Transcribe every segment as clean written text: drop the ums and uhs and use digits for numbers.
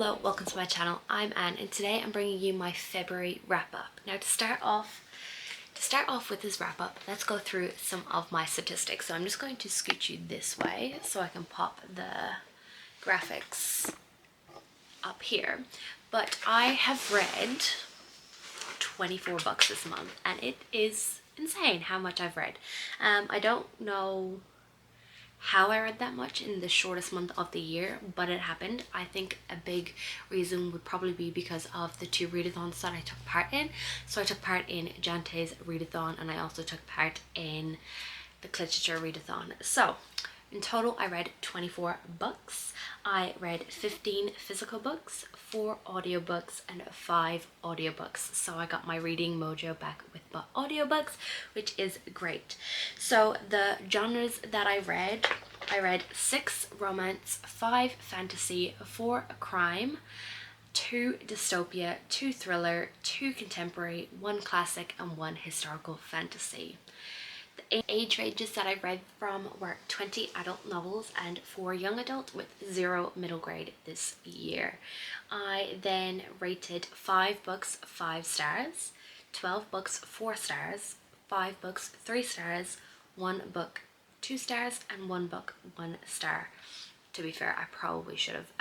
Hello, welcome to my channel. I'm Anne and today I'm bringing you my February wrap up. Now to start off with this wrap up, let's go through some of my statistics. So I'm just going to scoot you this way so I can pop the graphics up here. But I have read 24 books this month and it is insane how much I've read. I don't know how I read that much in the shortest month of the year, but it happened. I think a big reason would probably be because of the 2 readathons that I took part in. So I took part in Jante's readathon and I also took part in the literature readathon. So in total I read 24 books. I read 15 physical books, 4 audiobooks and 5 audiobooks. So I got my reading mojo back with audiobooks, which is great. So the genres that I read 6 romance, 5 fantasy, 4 crime, 2 dystopia, 2 thriller, 2 contemporary, 1 classic and 1 historical fantasy. The age ranges that I read from were 20 adult novels and 4 young adult with 0 middle grade this year. I then rated 5 books 5 stars, 12 books 4 stars, 5 books 3 stars, 1 book 2 stars and 1 book 1 star. To be fair, I probably should have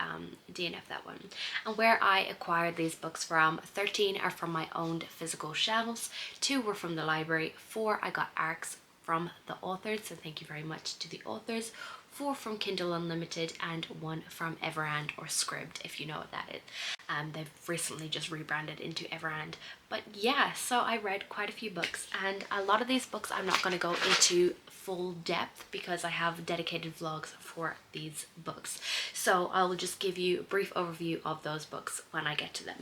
DNF'd that one. And where I acquired these books from, 13 are from my owned physical shelves, 2 were from the library, 4 I got ARCs from the authors, so thank you very much to the authors, 4 from Kindle Unlimited and 1 from Everand or Scribd, if you know what that is. They've recently just rebranded into Everand. But yeah, so I read quite a few books, and a lot of these books I'm not going to go into full depth because I have dedicated vlogs for these books. So I'll just give you a brief overview of those books when I get to them.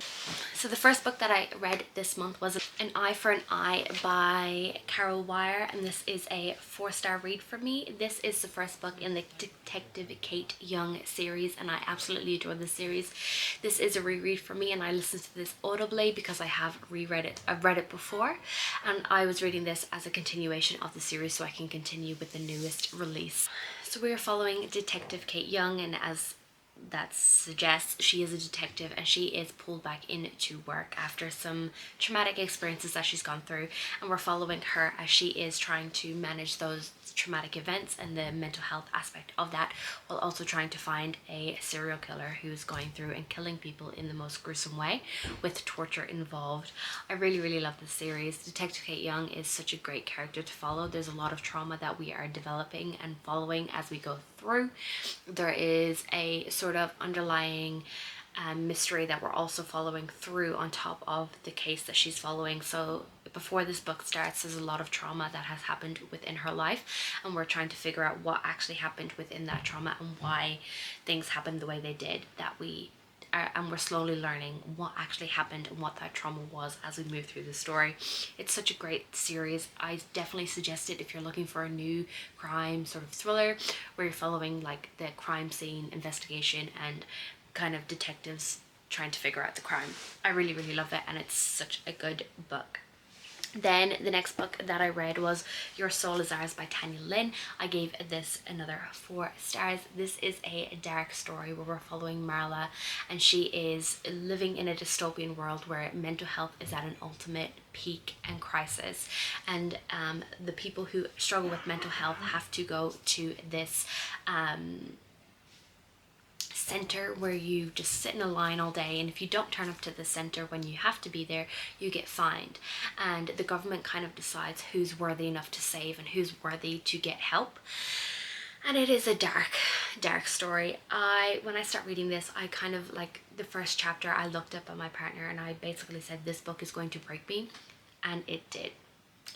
So the first book that I read this month was An Eye for an Eye by Carol Wire, and this is a 4-star read for me. This is the first book in the Detective Kate Young series and I absolutely adore this series. This is a reread for me and I listened to this audibly because I have reread it. I've read it before and I was reading this as a continuation of the series so I can continue with the newest release. So we're following Detective Kate Young, and as that suggests, she is a detective and she is pulled back into work after some traumatic experiences that she's gone through, and we're following her as she is trying to manage those traumatic events and the mental health aspect of that, while also trying to find a serial killer who's going through and killing people in the most gruesome way with torture involved. I really love this series. Detective Kate Young is such a great character to follow. There's a lot of trauma that we are developing and following as we go through. There is a sort of underlying mystery that we're also following through on top of the case that she's following. So before this book starts, there's a lot of trauma that has happened within her life and we're trying to figure out what actually happened within that trauma and why things happened the way they did, and we're slowly learning what actually happened and what that trauma was as we move through the story. It's such a great series. I definitely suggest it if you're looking for a new crime sort of thriller where you're following like the crime scene investigation and kind of detectives trying to figure out the crime. I really love it and it's such a good book. Then the next book that I read was Your Soul Is Ours by Tanya Lynn. I gave this another 4 stars. This is a dark story where we're following Marla and she is living in a dystopian world where mental health is at an ultimate peak and crisis, and the people who struggle with mental health have to go to this center where you just sit in a line all day, and if you don't turn up to the center when you have to be there, you get fined, and the government kind of decides who's worthy enough to save and who's worthy to get help. And it is a dark story. When I start reading this, I kind of like the first chapter, I looked up at my partner and I basically said this book is going to break me, and it did.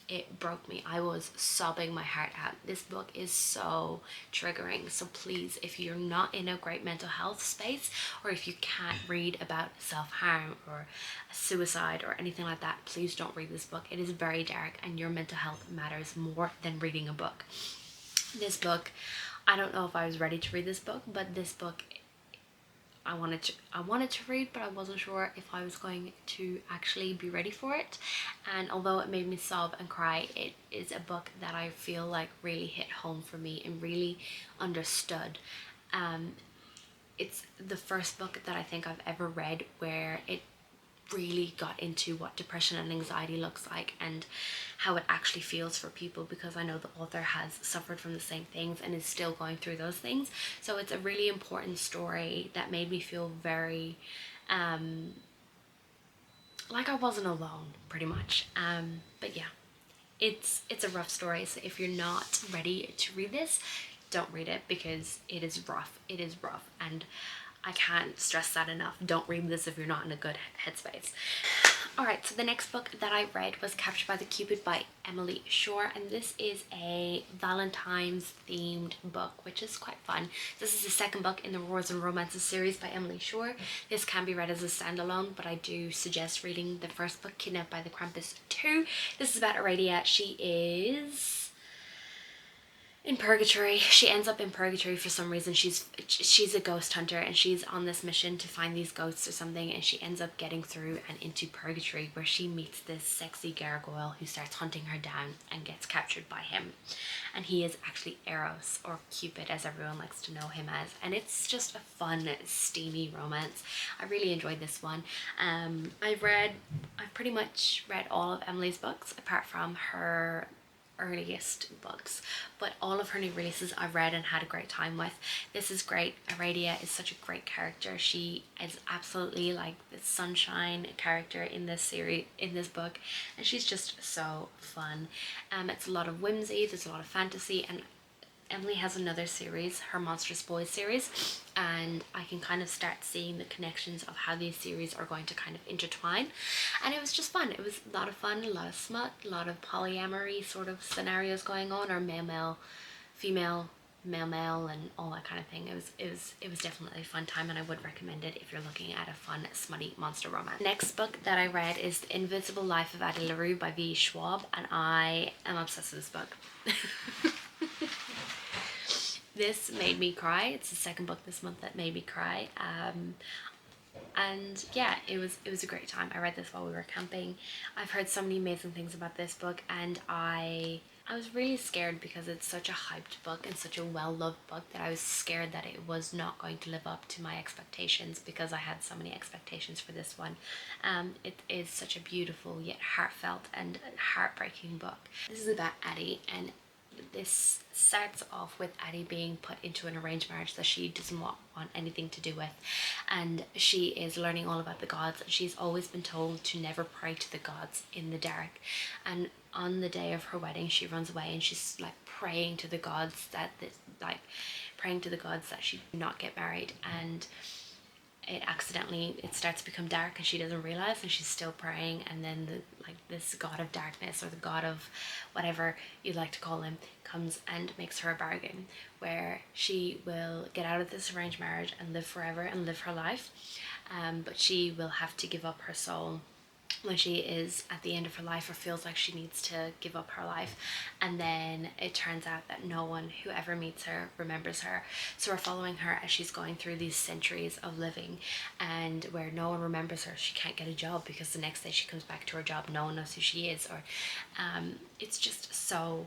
It broke me. I was sobbing my heart out. This book is so triggering. So please, if you're not in a great mental health space, or if you can't read about self-harm or suicide or anything like that, please don't read this book. It is very dark and your mental health matters more than reading a book. This book, I don't know if I was ready to read this book, but this book I wanted to read, but I wasn't sure if I was going to actually be ready for it. And although it made me sob and cry, it is a book that I feel like really hit home for me and really understood it's the first book that I think I've ever read where it really got into what depression and anxiety looks like and how it actually feels for people, because I know the author has suffered from the same things and is still going through those things. So it's a really important story that made me feel very like I wasn't alone, pretty much. But yeah, it's a rough story, so if you're not ready to read this, don't read it, because it is rough. It is rough, and I can't stress that enough. Don't read this if you're not in a good headspace. Alright, so the next book that I read was Captured by the Cupid by Emily Shore, and this is a Valentine's themed book, which is quite fun. This is the second book in the Wars and Romances series by Emily Shore. This can be read as a standalone, but I do suggest reading the first book, Kidnapped by the Krampus 2. This is about Aradia. She is in purgatory. She ends up in purgatory for some reason. She's a ghost hunter, and she's on this mission to find these ghosts or something, and she ends up getting through and into purgatory, where she meets this sexy gargoyle who starts hunting her down and gets captured by him. And he is actually Eros, or Cupid as everyone likes to know him as, and it's just a fun, steamy romance. I really enjoyed this one. I've pretty much read all of Emily's books apart from her earliest books, but all of her new releases I've read and had a great time with. This is great. Aradia is such a great character. She is absolutely like the sunshine character in this series, in this book, and she's just so fun. It's a lot of whimsy, there's a lot of fantasy, and Emily has another series, her Monstrous Boys series, and I can kind of start seeing the connections of how these series are going to kind of intertwine, and it was just fun. It was a lot of fun, a lot of smut, a lot of polyamory sort of scenarios going on, or male female, male, and all that kind of thing. It was definitely a fun time, and I would recommend it if you're looking at a fun, smutty monster romance. Next book that I read is The Invisible Life of Addie LaRue by V. Schwab, and I am obsessed with this book. This made me cry. It's the second book this month that made me cry. And yeah, it was a great time. I read this while we were camping. I've heard so many amazing things about this book, and I was really scared, because it's such a hyped book and such a well-loved book, that I was scared that it was not going to live up to my expectations, because I had so many expectations for this one. It is such a beautiful yet heartfelt and heartbreaking book. This is about Addie, and this starts off with Addie being put into an arranged marriage that she doesn't want anything to do with, and she is learning all about the gods. She's always been told to never pray to the gods in the dark, and on the day of her wedding she runs away, and she's like praying to the gods that she do not get married, and it starts to become dark and she doesn't realize, and she's still praying, and then this god of darkness, or the god of whatever you'd like to call him, comes and makes her a bargain where she will get out of this arranged marriage and live forever and live her life, but she will have to give up her soul when she is at the end of her life, or feels like she needs to give up her life. And then it turns out that no one who ever meets her remembers her, so we're following her as she's going through these centuries of living, and where no one remembers her. She can't get a job because the next day she comes back to her job, no one knows who she is, or it's just so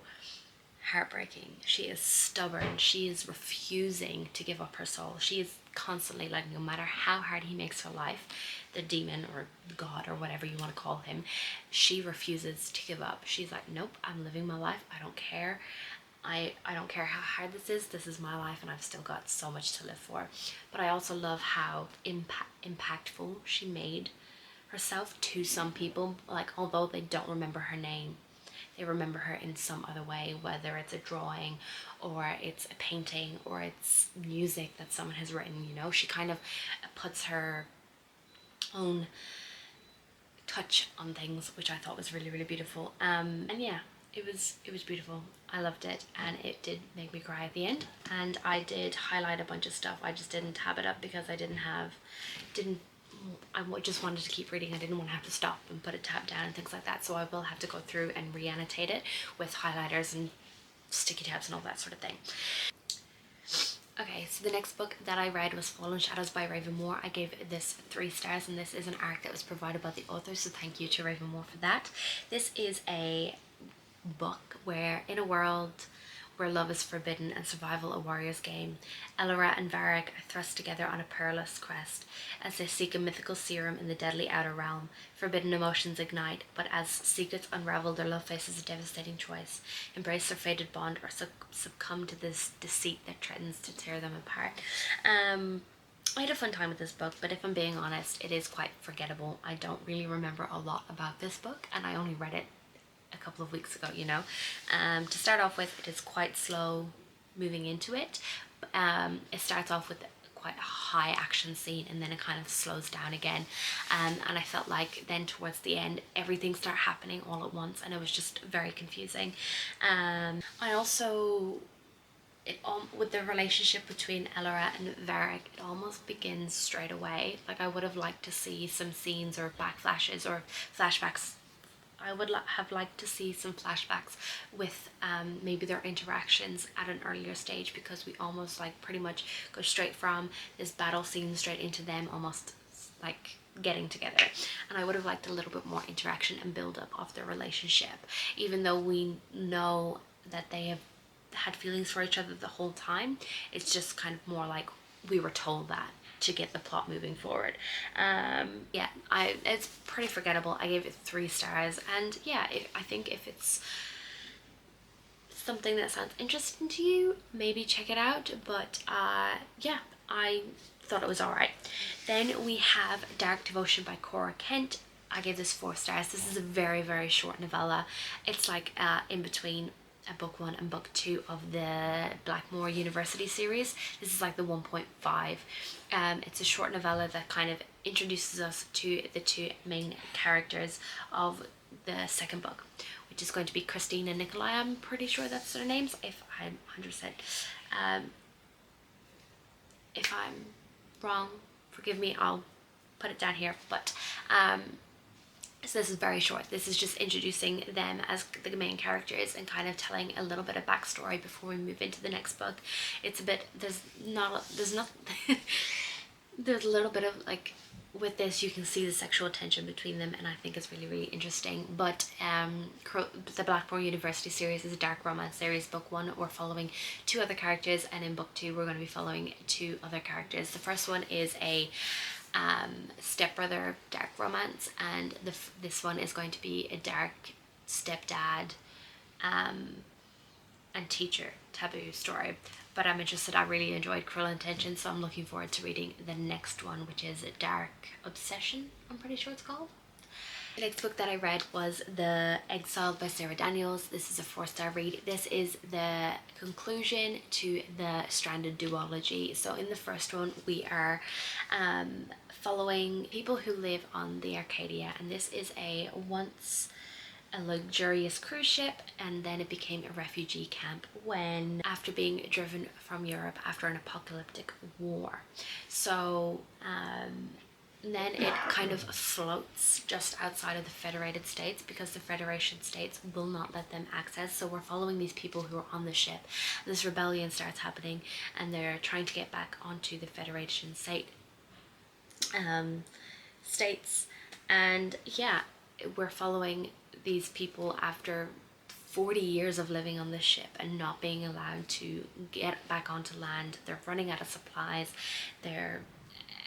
heartbreaking. She is stubborn. She is refusing to give up her soul. She is constantly, like, no matter how hard he makes her life, the demon or god or whatever you want to call him, she refuses to give up. She's like, nope, I'm living my life. I don't care. I don't care how hard this is my life, and I've still got so much to live for. But I also love how impactful she made herself to some people. Like, although they don't remember her name, they remember her in some other way, whether it's a drawing or it's a painting or it's music that someone has written. You know, she kind of puts her own touch on things, which I thought was really, really beautiful. And yeah, it was beautiful. I loved it, and it did make me cry at the end. And I did highlight a bunch of stuff. I just didn't tab it up because I just wanted to keep reading. I didn't want to have to stop and put a tab down and things like that, so I will have to go through and re-annotate it with highlighters and sticky tabs and all that sort of thing. Okay, so the next book that I read was Fallen Shadows by Raven Moore. I gave this 3 stars, and this is an arc that was provided by the author, so thank you to Raven Moore for that. This is a book where, in a world where love is forbidden and survival a warrior's game. Elora and Varric are thrust together on a perilous quest as they seek a mythical serum in the deadly outer realm. Forbidden emotions ignite, but as secrets unravel, their love faces a devastating choice: embrace their fated bond or succumb to this deceit that threatens to tear them apart. I had a fun time with this book, but if I'm being honest, it is quite forgettable. I don't really remember a lot about this book, and I only read it a couple of weeks ago, you know. To start off with, it is quite slow moving into it. It starts off with quite a high action scene, and then it kind of slows down again, and I felt like then towards the end everything started happening all at once, and it was just very confusing. I also with the relationship between Elora and Varric, it almost begins straight away. Like, I would have liked to see some scenes or backflashes or flashbacks. I would have liked to see some flashbacks with maybe their interactions at an earlier stage, because we almost like pretty much go straight from this battle scene straight into them almost like getting together, and I would have liked a little bit more interaction and build up of their relationship, even though we know that they have had feelings for each other the whole time. It's just kind of more like we were told that to get the plot moving forward. Yeah, it's pretty forgettable. I gave it 3 stars, and yeah, I think if it's something that sounds interesting to you, maybe check it out. But yeah, I thought it was alright. Then we have Dark Devotion by Cora Kent. I gave this 4 stars. This is a very, very short novella. It's like in between book 1 and book 2 of the Blackmore University series. This is like the 1.5. It's a short novella that kind of introduces us to the 2 main characters of the second book, which is going to be Christine and Nikolai. I'm pretty sure that's their names, if I'm 100%. If I'm wrong, forgive me, I'll put it down here. But so this is very short. This is just introducing them as the main characters and kind of telling a little bit of backstory before we move into the next book. It's a bit, there's there's a little bit of like, with this you can see the sexual tension between them, and I think it's really, really interesting. But the Blackmore University series is a dark romance series. Book 1 we're following 2 other characters, and in book 2 we're going to be following 2 other characters. The first one is a stepbrother dark romance, and this one is going to be a dark stepdad and teacher taboo story. But I'm interested. I really enjoyed Cruel Intentions, so I'm looking forward to reading the next one, which is Dark Obsession, I'm pretty sure it's called. The next book that I read was The Exiled by Sarah Daniels. This is a 4-star read. This is the conclusion to the Stranded duology. So in the first one we are following people who live on the Arcadia, and this is once a luxurious cruise ship, and then it became a refugee camp when after being driven from Europe after an apocalyptic war. So then it kind of floats just outside of the Federated States, because the Federation States will not let them access. So we're following these people who are on the ship. This rebellion starts happening, and they're trying to get back onto the Federation states. And yeah, we're following these people after 40 years of living on the ship and not being allowed to get back onto land. They're running out of supplies.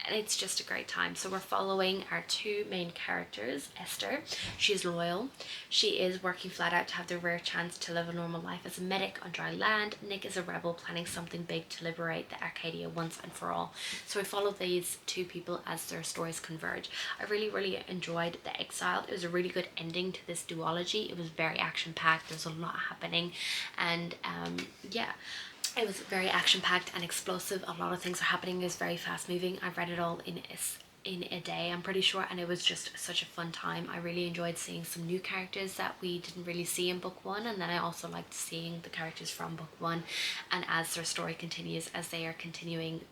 And it's just a great time. So we're following our 2 main characters. Esther, she is loyal. She is working flat out to have the rare chance to live a normal life as a medic on dry land. Nick is a rebel planning something big to liberate the Arcadia once and for all. So we follow these 2 people as their stories converge. I really, really enjoyed The Exiled. It was a really good ending to this duology. It was very action-packed. There's a lot happening, and yeah, it was very action-packed and explosive. A lot of things are happening. It's very fast-moving. I read it all in a day, I'm pretty sure, and it was just such a fun time. I really enjoyed seeing some new characters that we didn't really see in book 1, and then I also liked seeing the characters from book 1, and as their story continues, as they are continuing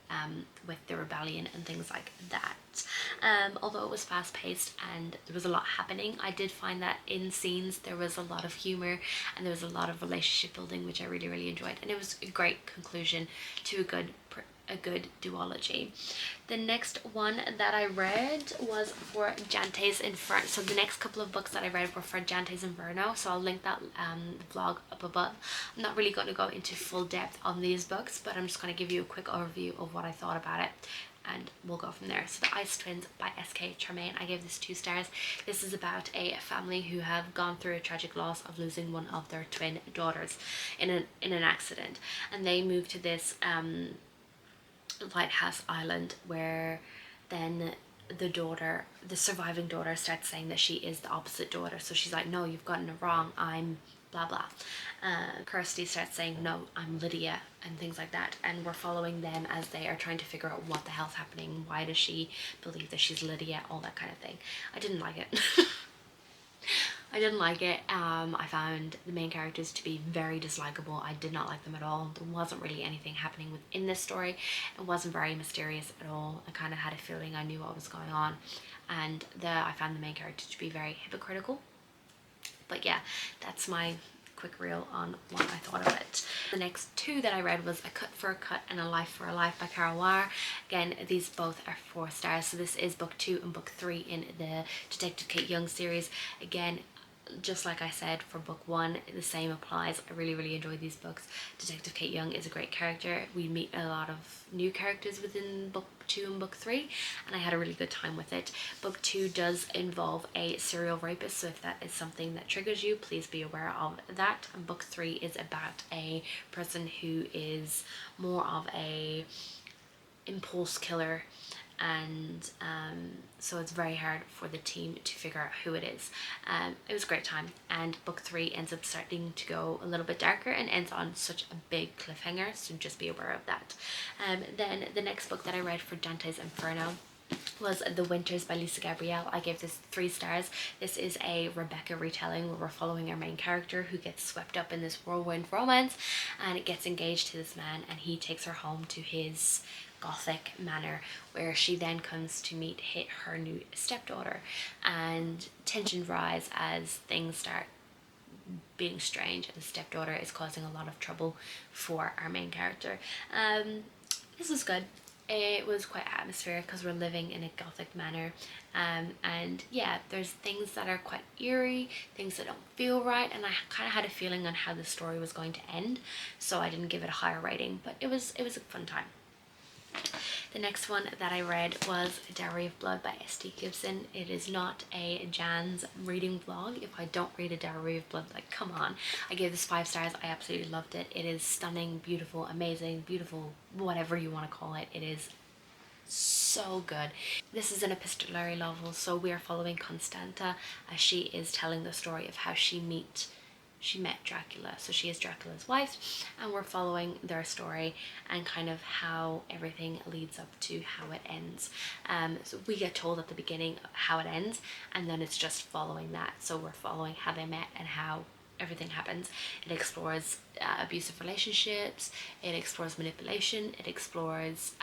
with the rebellion and things like that. Although it was fast-paced and there was a lot happening, I did find that in scenes there was a lot of humor and there was a lot of relationship building, which I really, really enjoyed, and it was a great conclusion to a good a good duology. The next one that I read was for Dante's Inferno. So the next couple of books that I read were for Dante's Inferno, so I'll link that vlog up above. I'm not really going to go into full depth on these books, but I'm just going to give you a quick overview of what I thought about it, and we'll go from there. So The Ice Twins by S.K. Tremaine, I gave this 2 stars. This is about a family who have gone through a tragic loss of losing one of their twin daughters in an accident, and they move to this lighthouse island, where then the surviving daughter starts saying that she is the opposite daughter. So she's like, no, you've gotten it wrong, I'm blah blah. Kirsty starts saying, no, I'm Lydia, and things like that, and we're following them as they are trying to figure out what the hell's happening, why does she believe that she's Lydia, all that kind of thing. I didn't like it. I didn't like it. I found the main characters to be very dislikable. I did not like them at all. There wasn't really anything happening within this story. It wasn't very mysterious at all. I kind of had a feeling I knew what was going on, and I found the main character to be very hypocritical. But yeah, that's my quick reel on what I thought of it. The next 2 that I read was A Cut for a Cut and A Life for a Life by Carol Wire. Again, these both are 4 stars. So this is book 2 and book 3 in the Detective Kate Young series. Again, just like I said for book 1, the same applies. I really enjoyed these books. Detective Kate Young is a great character. We meet a lot of new characters within book 2 and book 3, and I had a really good time with it. Book 2 does involve a serial rapist, so if that is something that triggers you, please be aware of that. And book 3 is about a person who is more of a impulse killer, and so it's very hard for the team to figure out who it is. It was a great time, and book 3 ends up starting to go a little bit darker and ends on such a big cliffhanger, so just be aware of that. Then the next book that I read for Dante's Inferno was The Winters by Lisa Gabrielle. I gave this 3 stars. This is a Rebecca retelling where we're following our main character who gets swept up in this whirlwind romance and gets engaged to this man, and he takes her home to his Gothic manor, where she then comes to meet her new stepdaughter, and tensions rise as things start being strange, and the stepdaughter is causing a lot of trouble for our main character. This was good. It was quite atmospheric because we're living in a Gothic manor, and yeah, there's things that are quite eerie, things that don't feel right, and I kind of had a feeling on how the story was going to end, so I didn't give it a higher rating, but it was a fun time. The next one that I read was Diary of Blood by S.T. Gibson. It is not a Jan's reading vlog. If I don't read a Diary of Blood, like, come on. I gave this 5 stars. I absolutely loved it. It is stunning, beautiful, amazing, beautiful, whatever you want to call it. It is so good. This is an epistolary novel, so we are following Constanta as she is telling the story of how she met Dracula. So she is Dracula's wife, and we're following their story and kind of how everything leads up to how it ends. So we get told at the beginning how it ends, and then it's just following that. So we're following how they met and how everything happens. It explores abusive relationships, it explores manipulation, it explores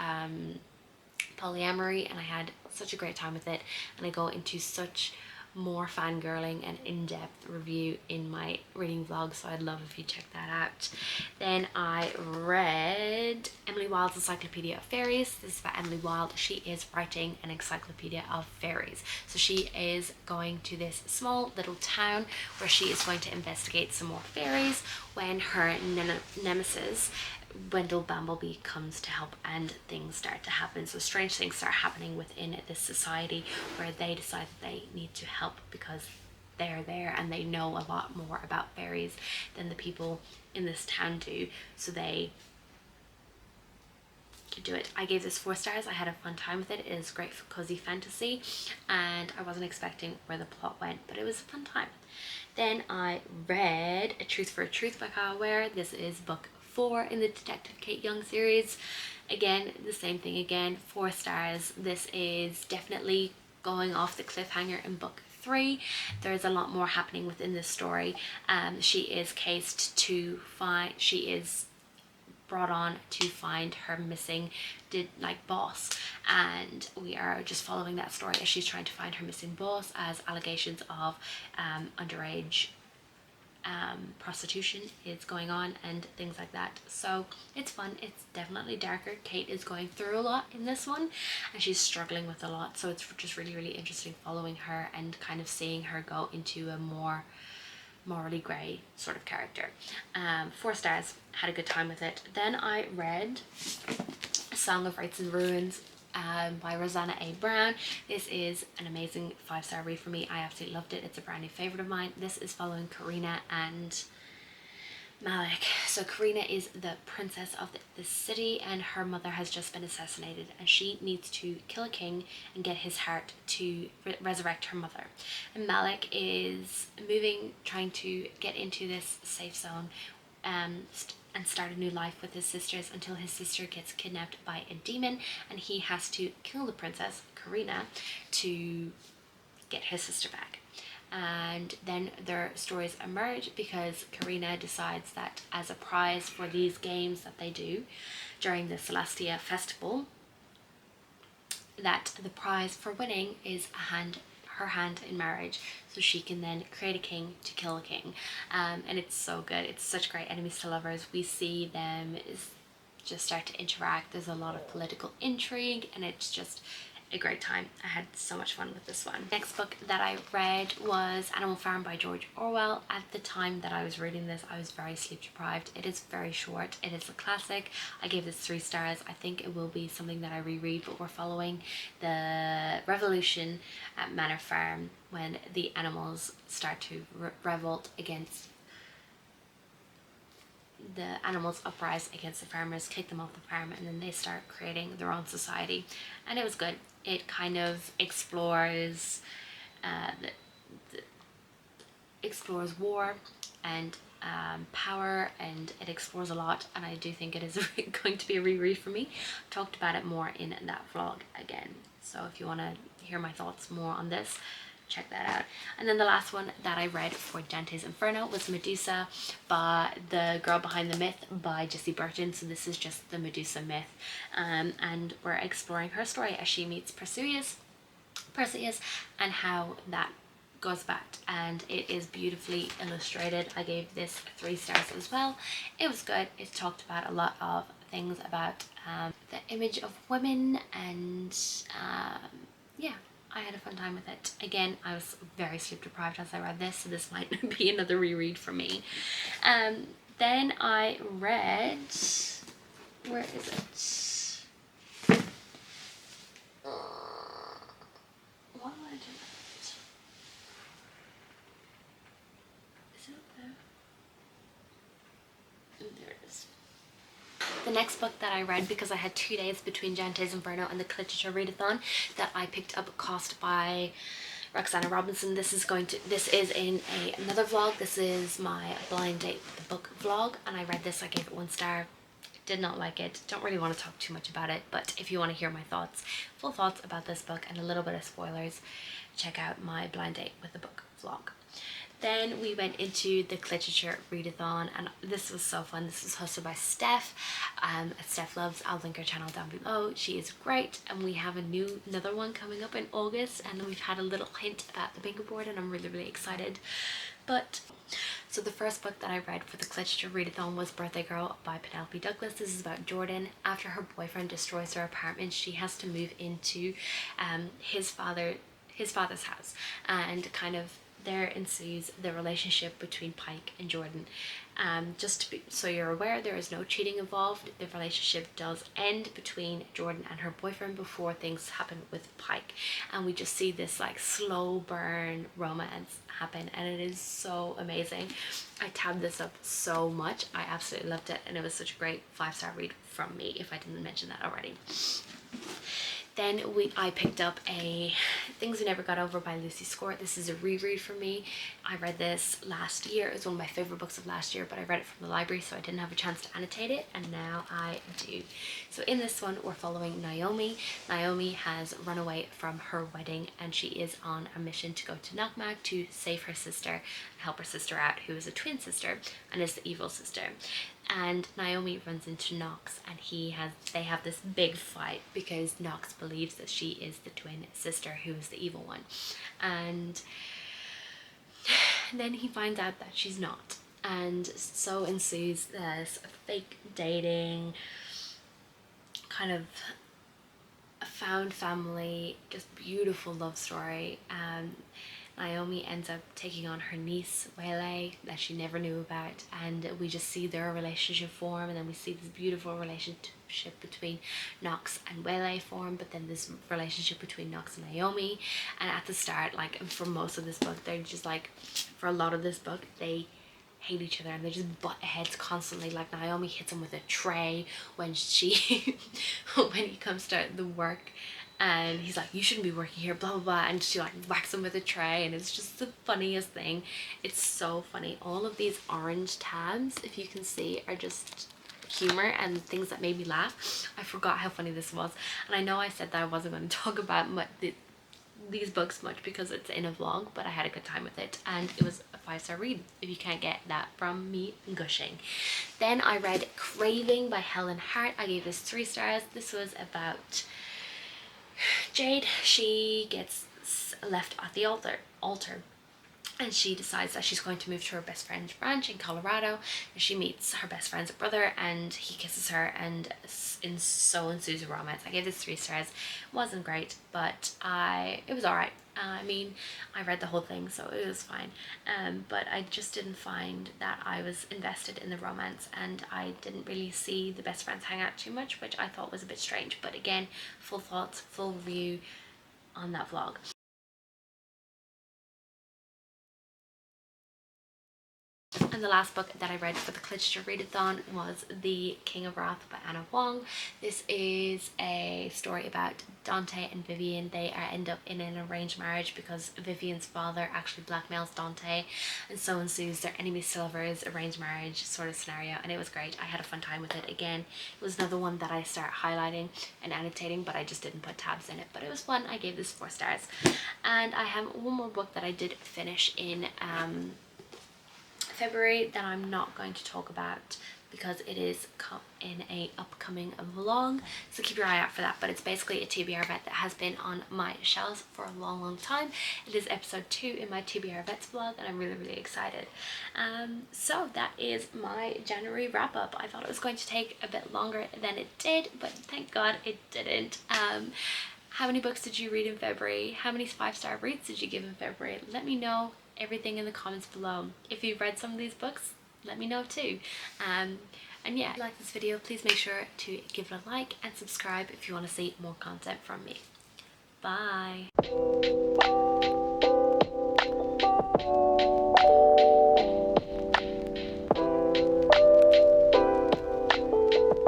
polyamory, and I had such a great time with it, and I go into such more fangirling and in-depth review in my reading vlog, so I'd love if you check that out. Then I read Emily Wilde's Encyclopedia of Fairies. This is by Emily Wilde. She is writing an encyclopedia of fairies. So she is going to this small little town where she is going to investigate some more fairies when her nemesis Wendell Bumblebee comes to help, and things start to happen. So strange things start happening within this society where they decide that they need to help because they're there and they know a lot more about fairies than the people in this town do, so they do it. I gave this 4 stars. I had a fun time with it. It is great for cozy fantasy, and I wasn't expecting where the plot went, but it was a fun time. Then I read A Truth for a Truth by Kyle Ware. This is book 4 in the Detective Kate Young series. Again, the same thing again, 4 stars. This is definitely going off the cliffhanger in book 3. There's a lot more happening within this story. She is brought on to find her missing boss, and we are just following that story as she's trying to find her missing boss, as allegations of underage prostitution is going on and things like that. So it's fun. It's definitely darker. Kate is going through a lot in this one and she's struggling with a lot, so it's just really, really interesting following her and kind of seeing her go into a more morally grey sort of character. 4 stars. Had a good time with it. Then I read A Song of Rights and Ruins by Rosanna A. Brown. This is an amazing 5-star read for me. I absolutely loved it. It's a brand new favourite of mine. This is following Karina and Malik. So Karina is the princess of the city and her mother has just been assassinated and she needs to kill a king and get his heart to resurrect her mother. And Malik is trying to get into this safe zone and start a new life with his sisters until his sister gets kidnapped by a demon and he has to kill the princess, Karina, to get his sister back. And then their stories emerge because Karina decides that as a prize for these games that they do during the Celestia festival, that the prize for winning is her hand in marriage, so she can then create a king to kill a king. And it's so good. It's such great enemies to lovers. We see them just start to interact. There's a lot of political intrigue and it's just a great time. I had so much fun with this one. Next book that I read was Animal Farm by George Orwell. At the time that I was reading this, I was very sleep deprived. It is very short. It is a classic. I gave this 3 stars. I think it will be something that I reread, but we're following the revolution at Manor Farm when the animals start to revolt against the animals uprise against the farmers, kick them off the farm, and then they start creating their own society. And it was good. It kind of explores explores war and power, and it explores a lot, and I do think it is going to be a reread for me. I talked about it more in that vlog again, so if you want to hear my thoughts more on this, check that out. And then the last one that I read for Dante's Inferno was Medusa by The Girl Behind the Myth by Jessie Burton. So this is just the Medusa myth, and we're exploring her story as she meets Perseus and how that goes back, and it is beautifully illustrated. I gave this 3 stars as well. It was good. It talked about a lot of things about the image of women, and yeah, I had a fun time with it. Again, I was very sleep deprived as I read this, so this might be another reread for me. Then I read, where is it? What did I do with it? Is it up there? Oh, there it is. The next book that I read, because I had 2 days between Dante's Inferno and the Literature Readathon, that I picked up Cost by Roxana Robinson. This is in another vlog. This is my blind date with the book vlog, and I read this. I gave it 1 star. Did not like it. Don't really want to talk too much about it, but if you want to hear my full thoughts about this book and a little bit of spoilers, check out my blind date with the book vlog. Then we went into the Literature Readathon, and this was so fun. This was hosted by Steph. Steph Loves. I'll link her channel down below. She is great, and we have another one coming up in August, and we've had a little hint about the bingo board, and I'm really, really excited. So the first book that I read for the Literature Readathon was Birthday Girl by Penelope Douglas. This is about Jordan. After her boyfriend destroys her apartment, she has to move into his father's house, and kind of there ensues the relationship between Pike and Jordan. So you're aware, there is no cheating involved. The relationship does end between Jordan and her boyfriend before things happen with Pike, and we just see this like slow burn romance happen, and it is so amazing. I tabbed this up so much. I absolutely loved it, and it was such a great 5-star read from me, if I didn't mention that already. Then I picked up Things We Never Got Over by Lucy Score. This is a reread for me. I read this last year. It was one of my favorite books of last year, but I read it from the library, so I didn't have a chance to annotate it, and now I do. So in this one, we're following Naomi. Naomi has run away from her wedding, and she is on a mission to go to Knockmack to save her sister and help her sister out, who is a twin sister and is the evil sister. And Naomi runs into Knox, and they have this big fight because Knox believes that she is the twin sister who is the evil one. And And then he finds out that she's not, and so ensues this fake dating, kind of a found family, just beautiful love story. Naomi ends up taking on her niece Wele that she never knew about, and we just see their relationship form, and then we see this beautiful relationship between Knox and Wele form, but then this relationship between Knox and Naomi. And at the start, like for most of this book, they're just like, for a lot of this book, they hate each other and they just butt heads constantly. Like Naomi hits him with a tray when she when he comes to the work, and he's like, you shouldn't be working here, blah blah blah, and she like whacks him with a tray, and it's just the funniest thing. It's so funny. All of these orange tabs, if you can see, are just humor and things that made me laugh. I forgot how funny this was, and I know I said that I wasn't going to talk about these books much because it's in a vlog, but I had a good time with it, and it was a 5-star read if you can't get that from me gushing. Then I read Craving by Helen Hart. I gave this 3 stars. This was about Jade. She gets left at the altar, and she decides that she's going to move to her best friend's ranch in Colorado, and she meets her best friend's brother, and he kisses her, and so ensues a romance. I gave this 3 stars. It wasn't great, but it was alright. I mean, I read the whole thing, so it was fine, but I just didn't find that I was invested in the romance, and I didn't really see the best friends hang out too much, which I thought was a bit strange. But again, full thoughts, full review on that vlog. And the last book that I read for the Clitcher Readathon was The King of Wrath by Anna Wong. This is a story about Dante and Vivian. They end up in an arranged marriage because Vivian's father actually blackmails Dante, and so ensues their enemies to lovers arranged marriage sort of scenario, and it was great. I had a fun time with it. Again, it was another one that I start highlighting and annotating, but I just didn't put tabs in it, but it was fun. I gave this 4 stars. And I have one more book that I did finish in February that I'm not going to talk about because it is in a upcoming vlog, so keep your eye out for that. But it's basically a TBR vet that has been on my shelves for a long time. It is episode 2 in my TBR vets vlog, and I'm really excited. So that is my January wrap up. I thought it was going to take a bit longer than it did, but thank God it didn't. How many books did you read in February? How many 5-star rates did you give in February? Let me know everything in the comments below. If you've read some of these books, let me know too. And yeah, if you like this video, please make sure to give it a like and subscribe if you want to see more content from me. Bye.